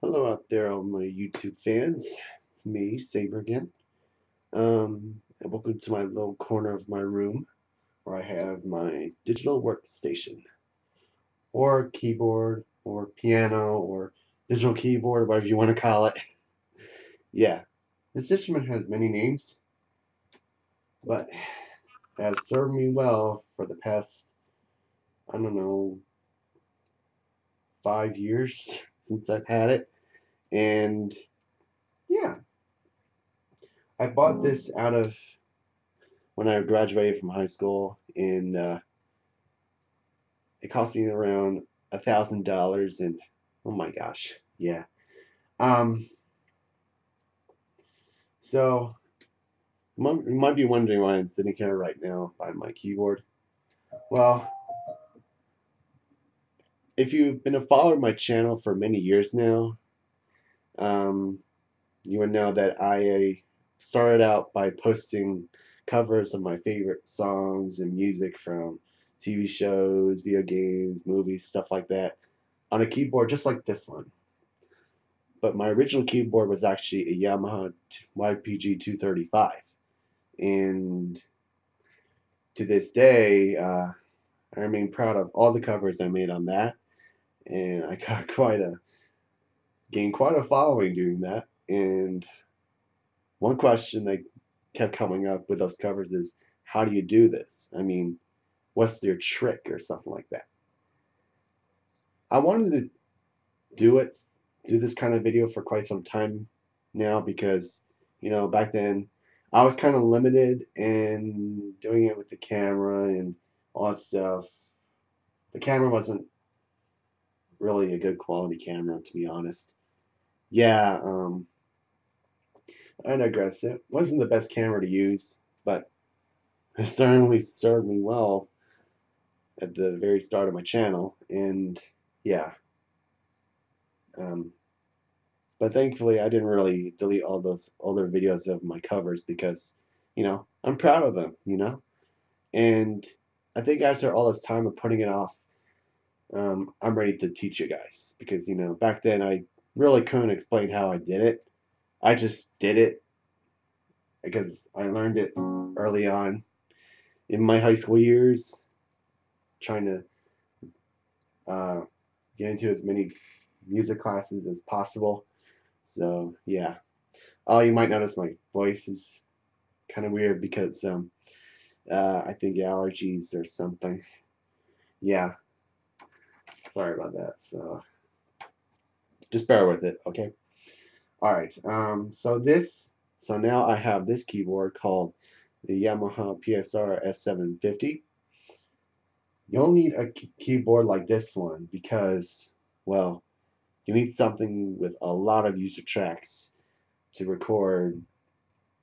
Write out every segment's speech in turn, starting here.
Hello out there, all my YouTube fans. It's me, Saber again. And welcome to my little corner of my room where I have my digital workstation, or keyboard, or piano, or digital keyboard, whatever you want to call it. Yeah, this instrument has many names, but has served me well for the past, I don't know, 5 years since I've had it. And yeah, I bought this out of when I graduated from high school, and it cost me around $1,000. And oh my gosh, yeah. Um, so you might be wondering why I'm sitting here right now by my keyboard. Well, if you've been a follower of my channel for many years now, um, you would know that I started out by posting covers of my favorite songs and music from TV shows, video games, movies, stuff like that, on a keyboard just like this one. But my original keyboard was actually a Yamaha YPG 235, and to this day, I remain proud of all the covers I made on that, and I got gained quite a following doing that. And one question that kept coming up with those covers is, how do you do this? I mean, what's their trick or something like that? I wanted to do it, do this kind of video for quite some time now because, back then I was kind of limited in doing it with the camera and all that stuff. The camera wasn't really a good quality camera, to be honest. Yeah, I digress. It wasn't the best camera to use, but it certainly served me well at the very start of my channel. And yeah, um, but thankfully, I didn't really delete all those older videos of my covers because, I'm proud of them. And I think after all this time of putting it off, I'm ready to teach you guys because, back then I really couldn't explain how I did it. I just did it because I learned it early on in my high school years, trying to uh, get into as many music classes as possible. So, yeah. Oh, you might notice my voice is kind of weird because I think allergies or something. Yeah, sorry about that. So just bear with it, okay? All right. So now I have this keyboard called the Yamaha PSR-S750. You'll need a keyboard like this one because, well, you need something with a lot of user tracks to record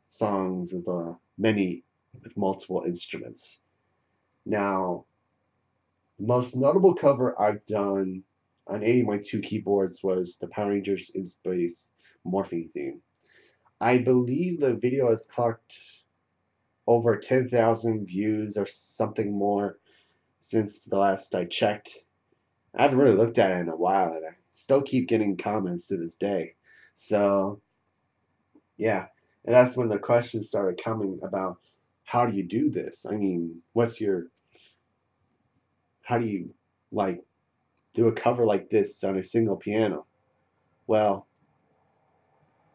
songs with with multiple instruments. Now, the most notable cover I've done on any of my two keyboards was the Power Rangers in Space morphing theme. I believe the video has clocked over 10,000 views or something more since the last I checked. I haven't really looked at it in a while, and I still keep getting comments to this day. So, yeah. And that's when the questions started coming about, how do you do this? I mean, how do you, like, do a cover like this on a single piano? Well,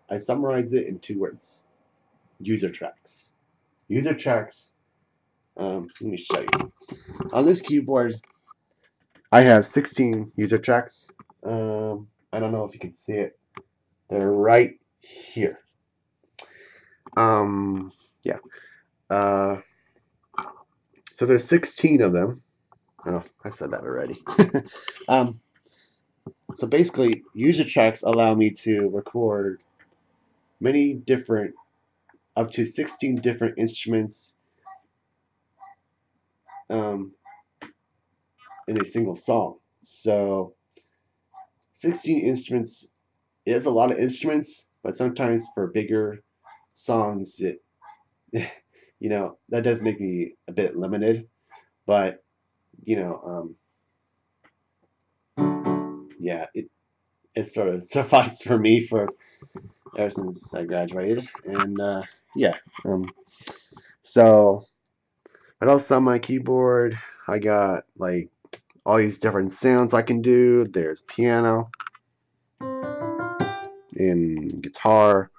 I summarized it in two words: user tracks. User tracks, let me show you. On this keyboard, I have 16 user tracks. I don't know if you can see it. They're right here. Yeah. Uh, so there's 16 of them. Oh, I said that already. um, so basically, user tracks allow me to record many different, up to 16 different instruments um, in a single song. So 16 instruments is a lot of instruments, but sometimes for bigger songs, that does make me a bit limited. But you know, yeah, it sort of sufficed for me for ever since I graduated. And yeah, so what else on my keyboard? I got like all these different sounds I can do. There's piano and guitar.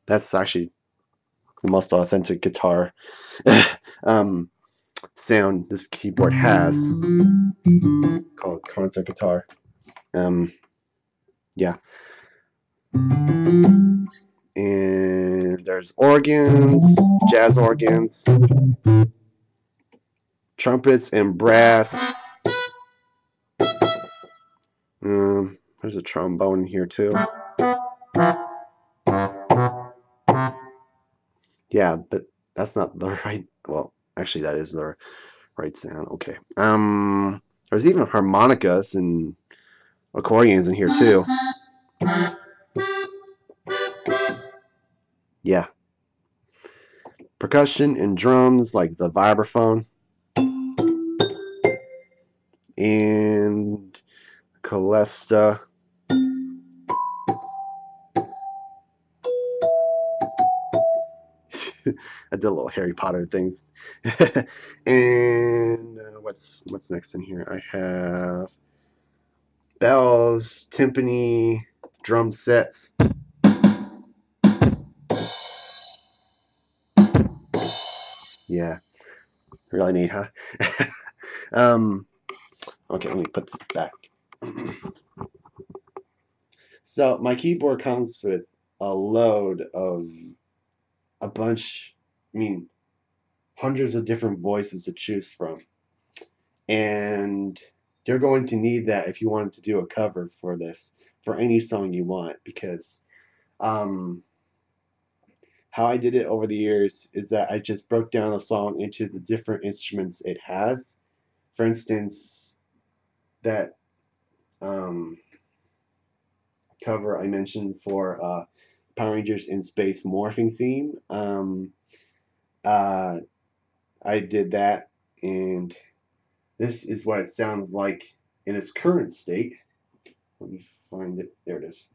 That's actually the most authentic guitar um, sound this keyboard has, called concert guitar. Yeah. And there's organs, jazz organs, trumpets, and brass. There's a trombone here too. Yeah, but that's not the right. Well, actually, that is the right sound. Okay. There's even harmonicas and accordions in here too. Yeah. Percussion and drums like the vibraphone and Calesta. I did a little Harry Potter thing. And what's next in here? I have bells, timpani, drum sets. Yeah, really neat, huh? Okay, let me put this back. So my keyboard comes with a load of a bunch, I mean, hundreds of different voices to choose from. And you're going to need that if you wanted to do a cover for this, for any song you want, because how I did it over the years is that I just broke down a song into the different instruments it has. For instance, that cover I mentioned for Power Rangers in Space morphing theme. I did that, and this is what it sounds like in its current state. Let me find it. There it is.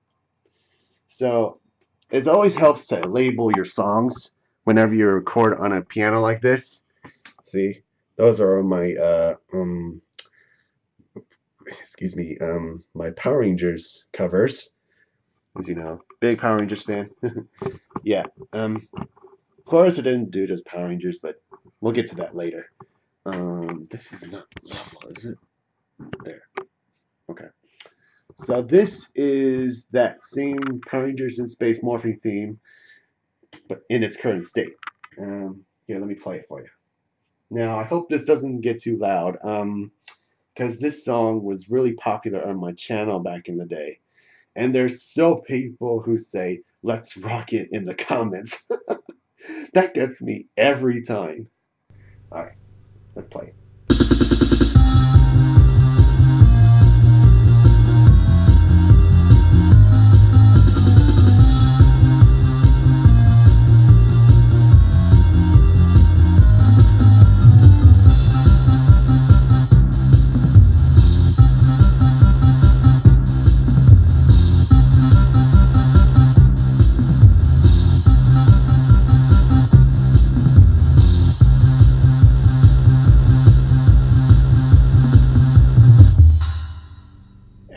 So it always helps to label your songs whenever you record on a piano like this. See, those are my excuse me, my Power Rangers covers. As you know, big Power Rangers fan. Yeah. Of course, I didn't do just Power Rangers, but we'll get to that later. This is not level, is it? There. Okay. So this is that same Power Rangers in Space morphing theme, but in its current state. Here, let me play it for you. Now, I hope this doesn't get too loud, because this song was really popular on my channel back in the day. And there's still people who say, "Let's rock it" in the comments. That gets me every time. Alright, let's play it.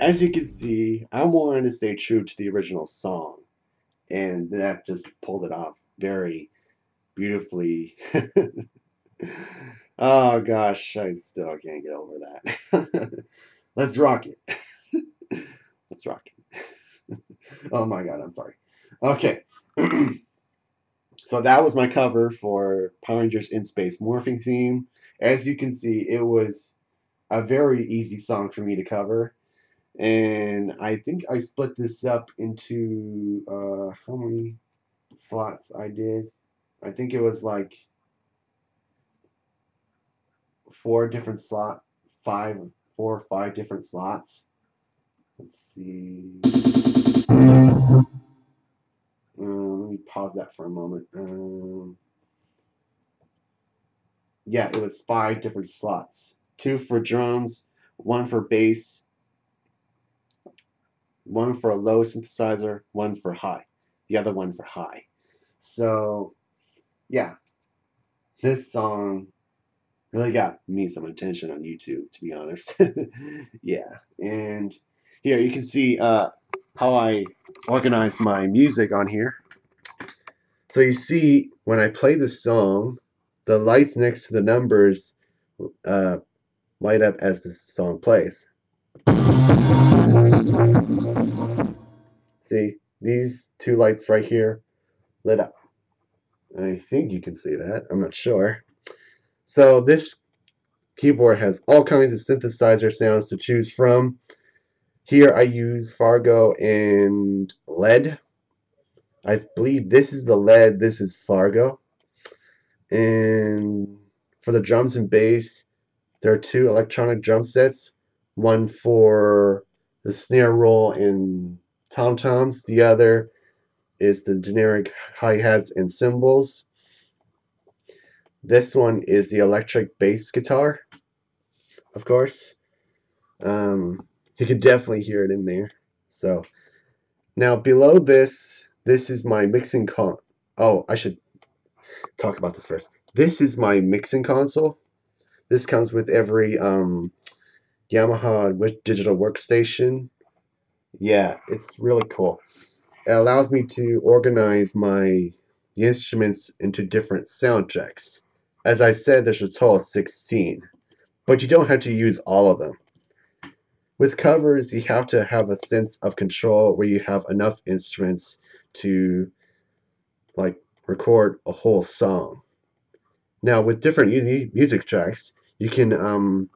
As you can see, I wanted to stay true to the original song, and that just pulled it off very beautifully. Oh gosh, I still can't get over that. Let's rock it. Let's rock it. Oh my god, I'm sorry. Okay. So that was my cover for Power Rangers in Space morphing theme. As you can see, it was a very easy song for me to cover. And I think I split this up into how many slots I did. I think it was like 4 or 5 different slots. Let's see. Let me pause that for a moment. Yeah, it was 5 different slots. 2 for drums, 1 for bass, one for a low synthesizer, one for high, the other one for high. So yeah, this song really got me some attention on YouTube, to be honest. Yeah, and here you can see how I organized my music on here. So you see, when I play this song, the lights next to the numbers uh, light up as the song plays. See, these two lights right here lit up. I think you can see that. I'm not sure. So this keyboard has all kinds of synthesizer sounds to choose from. Here I use Fargo and lead. I believe this is the lead, this is Fargo. And for the drums and bass, there are two electronic drum sets, one for the snare roll and tom-toms, the other is the generic hi-hats and cymbals. This one is the electric bass guitar, of course. You can definitely hear it in there. So now below this is my mixing Oh, I should talk about this first. This is my mixing console. This comes with every Yamaha digital workstation. Yeah, it's really cool. It allows me to organize the instruments into different sound checks. As I said, there's a total of 16, but you don't have to use all of them. With covers, you have to have a sense of control where you have enough instruments to like record a whole song. Now, with different music tracks, you can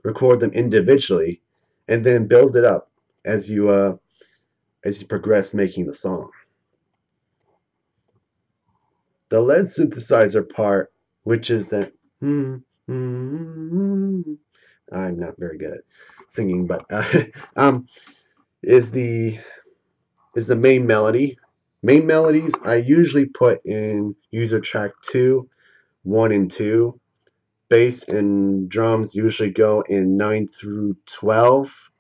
record them individually and then build it up as you progress making the song. The lead synthesizer part, which is that I'm not very good at singing, but is the main melody. Main melodies I usually put in user track 2, 1, and 2. Bass and drums usually go in 9 through 12,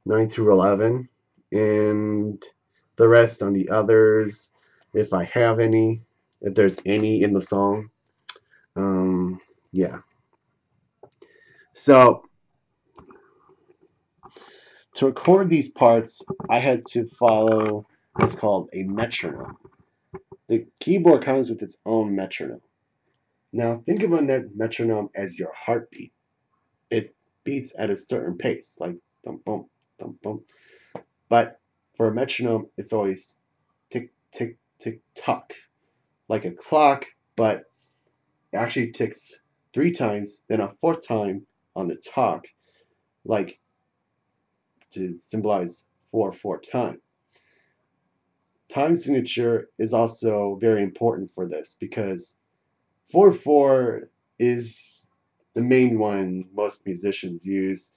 9 through 11, and the rest on the others, if I have any, if there's any in the song. Yeah. So to record these parts, I had to follow what's called a metronome. The keyboard comes with its own metronome. Now think of a metronome as your heartbeat. It beats at a certain pace, like thump bump, thump bump. But for a metronome, it's always tick tick tick tock, like a clock, but it actually ticks 3 times, then a 4th time on the tock, like to symbolize 4/4 time. Time signature is also very important for this because 4/4 is the main one most musicians use,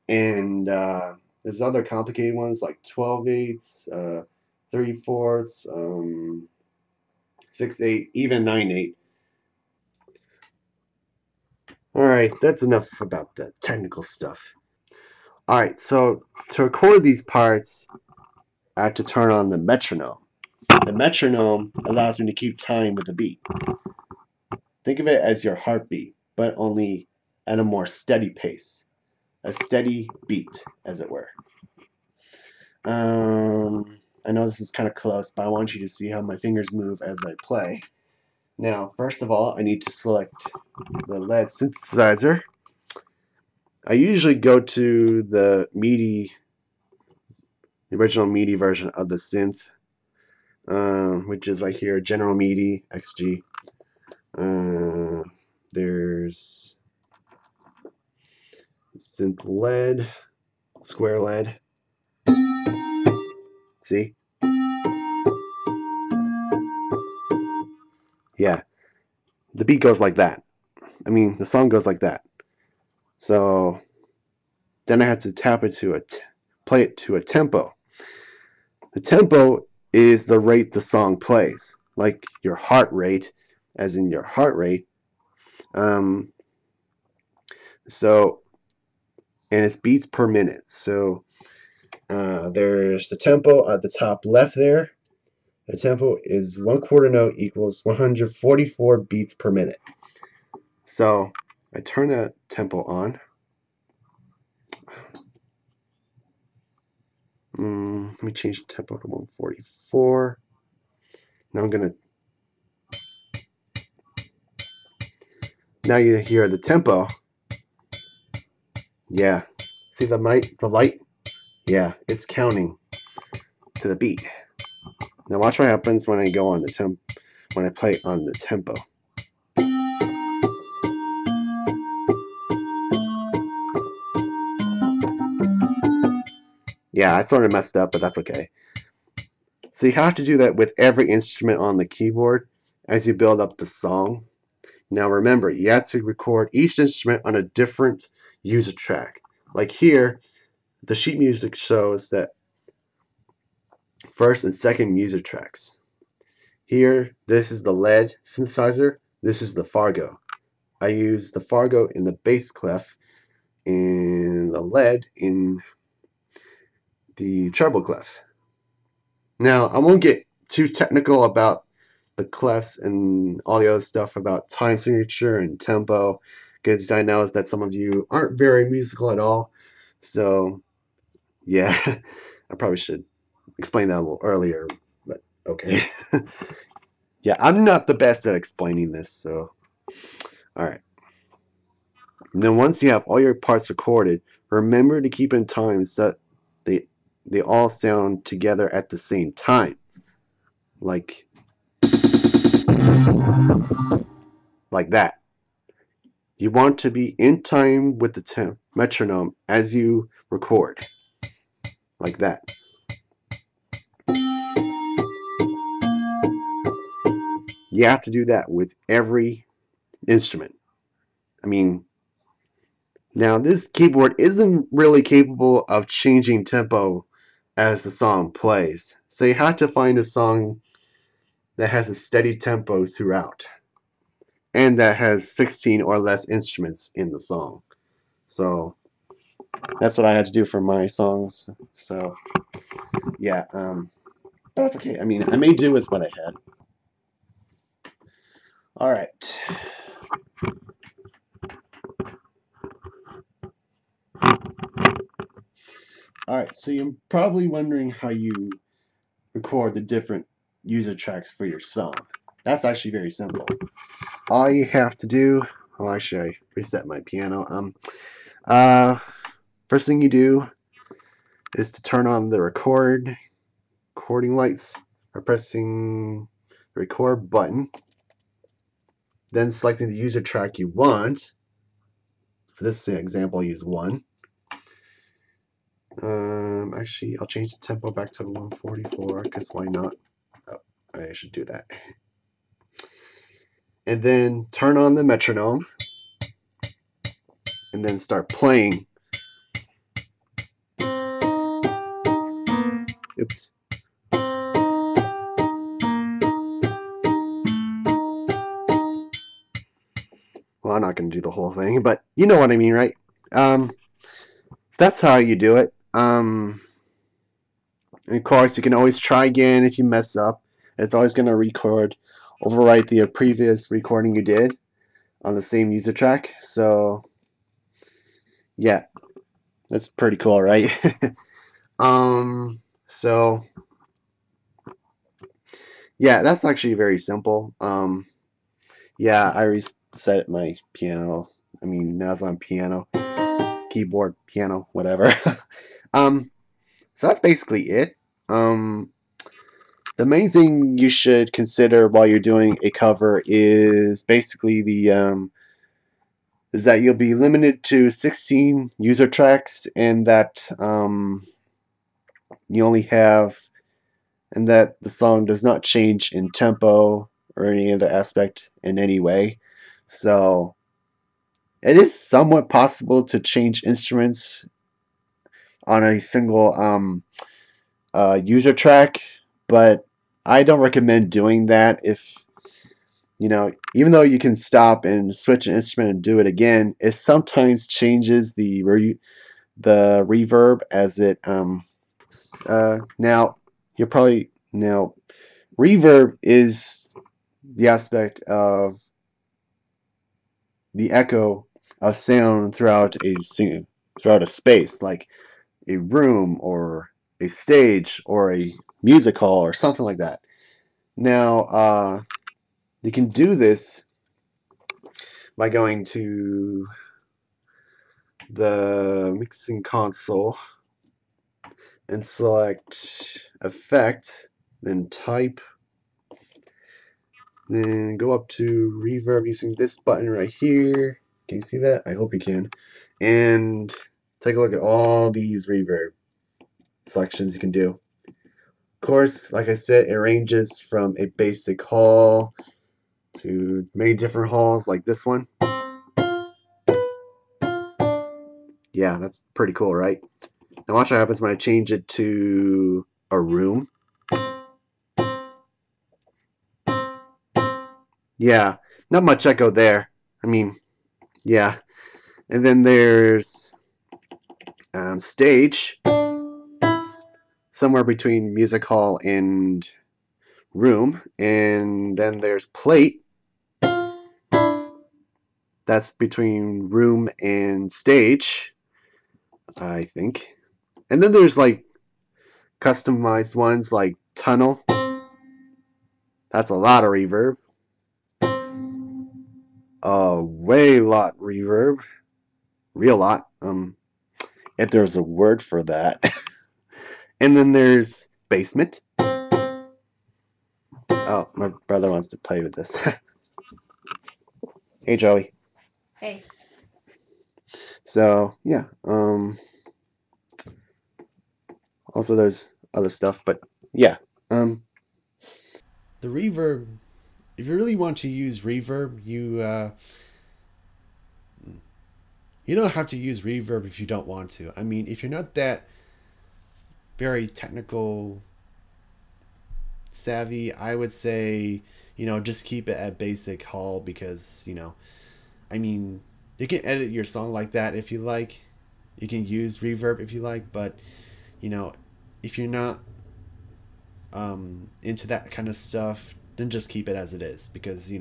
and there's other complicated ones like 12/8, 3/4, 6/8, even 9/8. Alright, that's enough about the technical stuff. Alright, so to record these parts, I have to turn on the metronome. The metronome allows me to keep time with the beat. Think of it as your heartbeat, but only at a more steady pace. A steady beat, as it were. I know this is kind of close, but I want you to see how my fingers move as I play. Now, first of all, I need to select the lead synthesizer. I usually go to the MIDI, the original MIDI version of the synth, which is right here, General MIDI XG. There's synth lead, square lead. See? Yeah, the beat goes like that. I mean, the song goes like that. So then I have to tap it to play it to a tempo. The tempo is the rate the song plays, like your heart rate, as in your heart rate. So, and it's beats per minute. So There's the tempo at the top left there. The tempo is 1/4 note equals 144 beats per minute. So I turn that tempo on. Let me change the tempo to 144. Now now you hear the tempo. Yeah. See the light? Yeah, it's counting to the beat. Now watch what happens when I go on the when I play on the tempo. Yeah, I sort of messed up, but that's okay. So you have to do that with every instrument on the keyboard as you build up the song. Now remember, you have to record each instrument on a different user track. Like here, the sheet music shows that first and second user tracks. Here, this is the lead synthesizer. This is the Fargo. I use the Fargo in the bass clef and the lead in the treble clef. Now, I won't get too technical about the clefs and all the other stuff about time signature and tempo, because I know that some of you aren't very musical at all. So, yeah, I probably should explain that a little earlier, but okay. Yeah, I'm not the best at explaining this, so alright. And then once you have all your parts recorded, remember to keep in time so that they all sound together at the same time. Like that. You want to be in time with the metronome as you record. Like that. You have to do that with every instrument. I mean, now this keyboard isn't really capable of changing tempo as the song plays. So you have to find a song that has a steady tempo throughout and that has 16 or less instruments in the song. So that's what I had to do for my songs. So yeah, that's okay. I mean, I may do with what I had. All right. All right, so you're probably wondering how you record the different user tracks for your song. That's actually very simple. All you have to do, well, actually, I reset my piano. First thing you do is to turn on the recording lights by pressing the record button, then selecting the user track you want. For this example, I'll use 1. Actually, I'll change the tempo back to 144 because why not? Oh, I should do that. And then turn on the metronome and then start playing. Oops. Well, I'm not going to do the whole thing, but you know what I mean, right? That's how you do it. And of course, you can always try again if you mess up. It's always going to overwrite the previous recording you did on the same user track. So, yeah, that's pretty cool, right? So, yeah, that's actually very simple. Yeah, I reset my piano. I mean, now it's on piano, keyboard, piano, whatever. So that's basically it. The main thing you should consider while you're doing a cover is basically is that you'll be limited to 16 user tracks, and that you only have, and that the song does not change in tempo or any other aspect in any way. So it is somewhat possible to change instruments on a single user track, but I don't recommend doing that. If you know, even though you can stop and switch an instrument and do it again, it sometimes changes the reverb as it Now you're probably now reverb is the aspect of the echo of sound throughout a space, like a room or a stage or a music hall or something like that. Now, you can do this by going to the mixing console and select Effect, then Type, then go up to Reverb using this button right here. Can you see that? I hope you can. And take a look at all these reverb selections you can do. Of course, like I said, it ranges from a basic hall to many different halls like this one. Yeah, that's pretty cool, right? Now watch what happens when I change it to a room. Yeah, not much echo there. I mean, yeah. And then there's stage, somewhere between music hall and room. And then there's plate, that's between room and stage, I think. And then there's like customized ones like tunnel. That's a lot of reverb. Way lot reverb. Real lot. If there's a word for that. And then there's basement. Oh, my brother wants to play with this. Hey, Joey. Hey. So, yeah. Also, there's other stuff, but yeah. The reverb, if you really want to use reverb, you don't have to use reverb if you don't want to. I mean, if you're not that very technical savvy, I would say, just keep it at basic hall because, I mean, you can edit your song like that if you like. You can use reverb if you like, but, if you're not into that kind of stuff, then just keep it as it is because,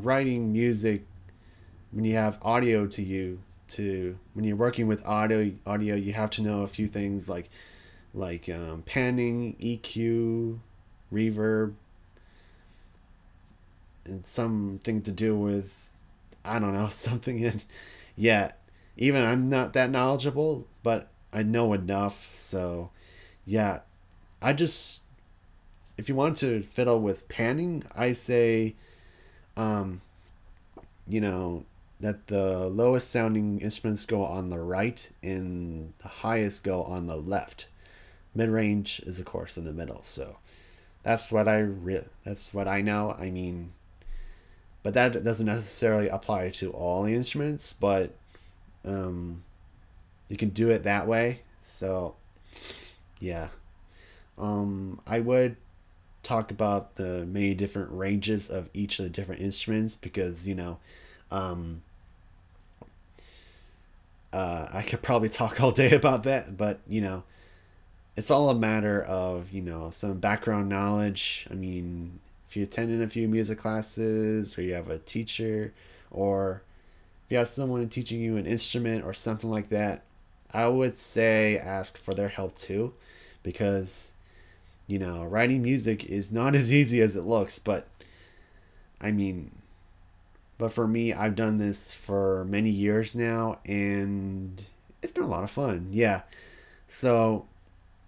writing music when you have audio when you're working with audio, you have to know a few things like panning, EQ, reverb, and something to do with, I don't know, something in. Yeah, even I'm not that knowledgeable, but I know enough. So yeah, I just, if you want to fiddle with panning, I say um that the lowest sounding instruments go on the right and the highest go on the left. Mid range is of course in the middle. So that's what that's what I know. I mean, but that doesn't necessarily apply to all the instruments, but you can do it that way. So yeah, I would talk about the many different ranges of each of the different instruments because um, I could probably talk all day about that, but it's all a matter of some background knowledge. I mean, if you attended a few music classes or you have a teacher or if you have someone teaching you an instrument or something like that, I would say ask for their help too because writing music is not as easy as it looks, but I mean, but for me, I've done this for many years now and it's been a lot of fun. Yeah. So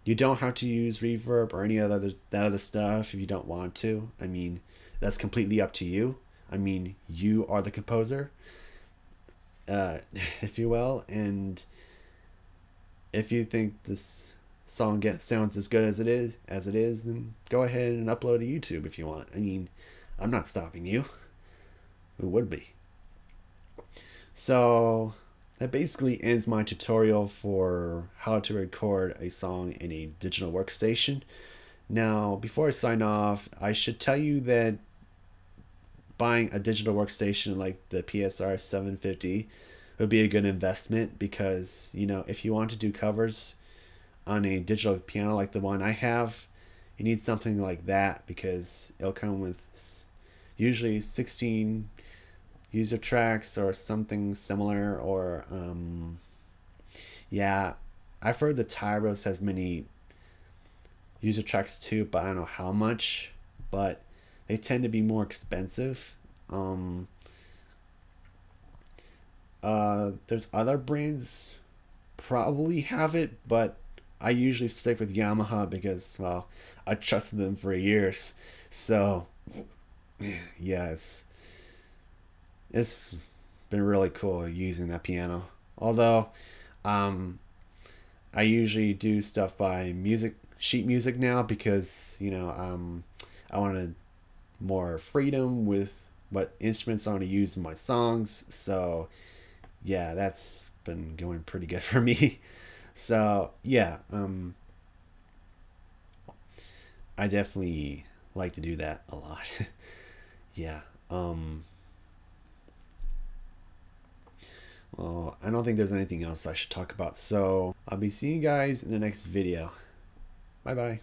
you don't have to use reverb or any other that other stuff if you don't want to. I mean, that's completely up to you. I mean, you are the composer, if you will, and if you think this song sounds as good as it is, then go ahead and upload to YouTube if you want. I mean, I'm not stopping you. Who would be? So that basically ends my tutorial for how to record a song in a digital workstation. Now, before I sign off, I should tell you that buying a digital workstation like the PSR-S750 it would be a good investment because, you know, if you want to do covers on a digital piano like the one I have, you need something like that because it'll come with usually 16 user tracks or something similar. Or yeah, I've heard the Tyros has many user tracks too, but I don't know how much. But they tend to be more expensive. Um, there's other brands probably have it, but I usually stick with Yamaha because, well, I trusted them for years. So yeah, it's been really cool using that piano. Although, um, I usually do stuff by music sheet music now because, you know, I wanted more freedom with what instruments I want to use in my songs. So yeah, that's been going pretty good for me. So yeah, I definitely like to do that a lot. Yeah. Um, well, I don't think there's anything else I should talk about. So I'll be seeing you guys in the next video. Bye bye.